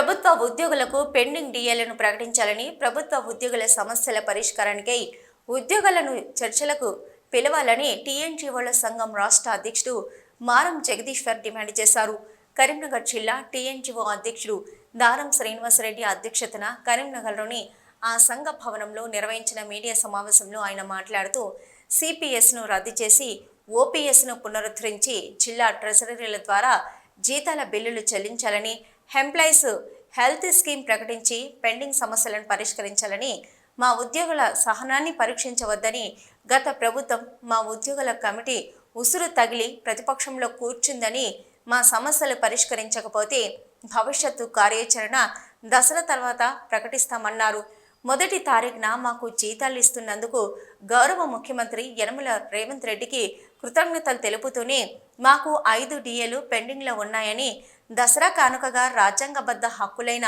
ప్రభుత్వ ఉద్యోగులకు పెండింగ్ డిఏలను ప్రకటించాలని, ప్రభుత్వ ఉద్యోగుల సమస్యల పరిష్కారానికై ఉద్యోగులను చర్చలకు పిలవాలని టీఎన్జీఓల సంఘం రాష్ట్ర అధ్యక్షుడు మారం జగదీశ్వర్ డిమాండ్ చేశారు. కరీంనగర్ జిల్లా టీఎన్జీఓ అధ్యక్షుడు దారం శ్రీనివాసరెడ్డి అధ్యక్షతన కరీంనగర్లోని ఆ సంఘ భవనంలో నిర్వహించిన మీడియా సమావేశంలో ఆయన మాట్లాడుతూ సిపిఎస్ను రద్దు చేసి ఓపీఎస్ను పునరుద్ధరించి జిల్లా ట్రెజరీల ద్వారా జీతాల బిల్లులు చెల్లించాలని, ఎంప్లాయీస్ హెల్త్ స్కీమ్ ప్రకటించి పెండింగ్ సమస్యలను పరిష్కరించాలని, మా ఉద్యోగుల సహనాన్ని పరీక్షించవద్దని, గత ప్రభుత్వం మా ఉద్యోగుల కమిటీ ఉసురు తగిలి ప్రతిపక్షంలో కూర్చుందని, మా సమస్యలు పరిష్కరించకపోతే భవిష్యత్తు కార్యాచరణ దసరా తర్వాత ప్రకటిస్తామన్నారు. 1వ తారీఖున మాకు జీతాలు ఇస్తున్నందుకు గౌరవ ముఖ్యమంత్రి యనమల రేవంత్ రెడ్డికి కృతజ్ఞతలు తెలుపుతూనే మాకు 5 డిఏలు పెండింగ్లో ఉన్నాయని, దసరా కానుకగా రాజ్యాంగబద్ధ హక్కులైన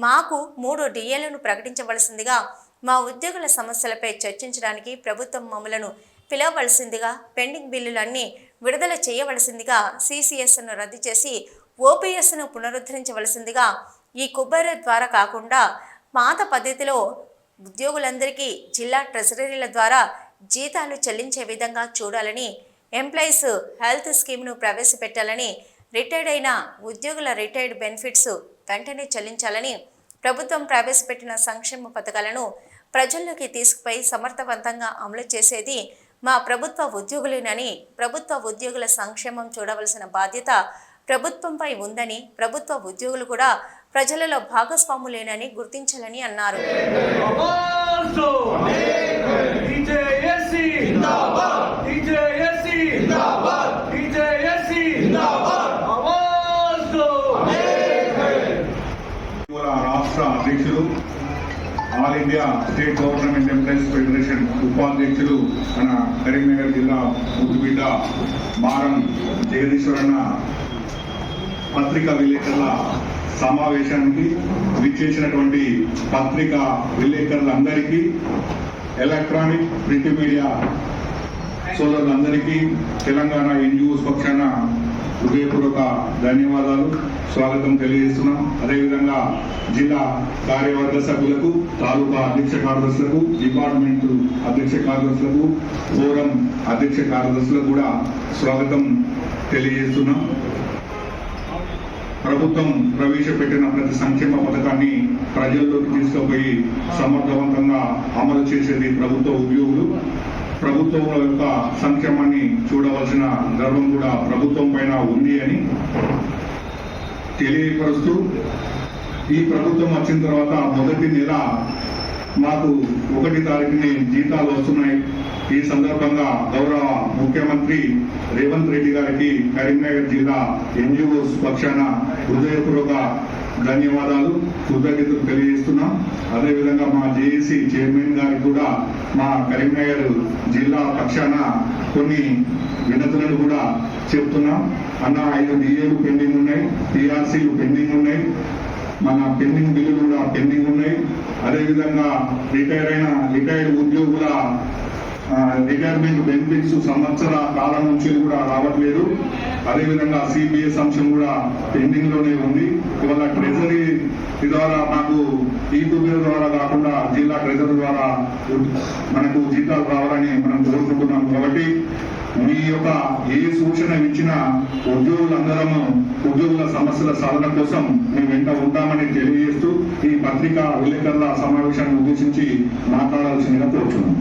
మాకు 3 డిఏలను ప్రకటించవలసిందిగా, మా ఉద్యోగుల సమస్యలపై చర్చించడానికి ప్రభుత్వం మమ్మలను పిలవవలసిందిగా, పెండింగ్ బిల్లులన్నీ విడుదల చేయవలసిందిగా, సిసిఎస్ను రద్దు చేసి ఓపీఎస్ను పునరుద్ధరించవలసిందిగా, ఈ కుబ్బరి ద్వారా కాకుండా పాత పద్ధతిలో ఉద్యోగులందరికీ జిల్లా ట్రెజరీల ద్వారా జీతాలు చెల్లించే విధంగా చూడాలని, ఎంప్లాయీస్ హెల్త్ స్కీమ్ను ప్రవేశపెట్టాలని, రిటైర్డ్ అయిన ఉద్యోగుల రిటైర్డ్ బెనిఫిట్స్ వెంటనే చెల్లించాలని, ప్రభుత్వం ప్రవేశపెట్టిన సంక్షేమ పథకాలను ప్రజల్లోకి తీసుకుపోయి సమర్థవంతంగా అమలు చేసేది మా ప్రభుత్వ ఉద్యోగులేనని, ప్రభుత్వ ఉద్యోగుల సంక్షేమం చూడవలసిన బాధ్యత ప్రభుత్వంపై ఉందని, ప్రభుత్వ ఉద్యోగులు కూడా ప్రజలలో భాగస్వాములేనని గుర్తించాలని అన్నారు. రాష్ట్ర అధ్యక్షులు, all India state government employees federation ఉపాధ్యక్షులు, మన కరీంనగర్ జిల్లా ముద్దుబిడ్డ మారం జగదీశ్వరన్న పత్రికా విలేకరుల సమావేశానికి విచ్చేసినటువంటి పత్రికా విలేకరులందరికీ, ఎలక్ట్రానిక్ ప్రింట్ మీడియా సోదరులందరికీ తెలంగాణ ఎన్జిఓస్ పక్షాన హృదయపూర్వక ధన్యవాదాలు, స్వాగతం తెలియజేస్తున్నాం. అదేవిధంగా జిల్లా కార్యవర్గ సభ్యులకు, తాలూకా అధ్యక్ష కార్యదర్శులకు, డిపార్ట్మెంట్ అధ్యక్ష కార్యదర్శులకు, ఫోరం అధ్యక్ష కార్యదర్శులకు కూడా స్వాగతం తెలియజేస్తున్నాం. ప్రభుత్వం ప్రవేశపెట్టిన ప్రతి సంక్షేమ పథకాన్ని ప్రజల్లోకి తీసుకుపోయి సమర్థవంతంగా అమలు చేసేది ప్రభుత్వ ఉద్యోగులు. ప్రభుత్వం యొక్క సంక్షేమాన్ని చూడవలసిన గర్వం కూడా ప్రభుత్వం పైన ఉంది అని తెలియపరుస్తూ, ఈ ప్రభుత్వం వచ్చిన తర్వాత మొదటి నెల మాకు 1వ తారీఖుని జీతాలు వస్తున్నాయి. ఈ సందర్భంగా గౌరవ ముఖ్యమంత్రి రేవంత్ రెడ్డి గారికి కరీంనగర్ జిల్లా ఎన్జిఓస్ పక్షాన హృదయపూర్వక ధన్యవాదాలు, కృతజ్ఞతలు తెలియజేస్తున్నాం. అదేవిధంగా మా జేఏసీ చైర్మన్ గారికి కూడా మా కరీంనగర్ జిల్లా పక్షాన కొన్ని వినతులను కూడా చెప్తున్నాం. అన్న 5 డిఏలు పెండింగ్ ఉన్నాయి, టీఆర్సీలు పెండింగ్ ఉన్నాయి, మన పెండింగ్ బిల్లులు కూడా పెండింగ్ ఉన్నాయి. అదేవిధంగా రిటైర్డ్ ఉద్యోగుల రిటైర్మెంట్ బెనిఫిట్స్ సంవత్సర కాలం నుంచి కూడా రావట్లేదు. అదేవిధంగా సిపిఎస్ అంశం కూడా పెండింగ్ లోనే ఉంది. ఇవాళ ట్రెజరీ ద్వారా నాకు ఈ కుబేర్ ద్వారా కాకుండా జిల్లా ట్రెజరీ ద్వారా మనకు జీతాలు రావాలని మనం కోరుకుంటున్నాం. కాబట్టి మీ యొక్క ఏ సూచన ఇచ్చినా ఉద్యోగులందరము ఉద్యోగుల సమస్యల సాధన కోసం మేము వెంట ఉంటామని తెలియజేస్తూ ఈ పత్రికా విలేకరుల సమావేశాన్ని ఉద్దేశించి మాట్లాడాల్సిందిగా కోరుతున్నాం.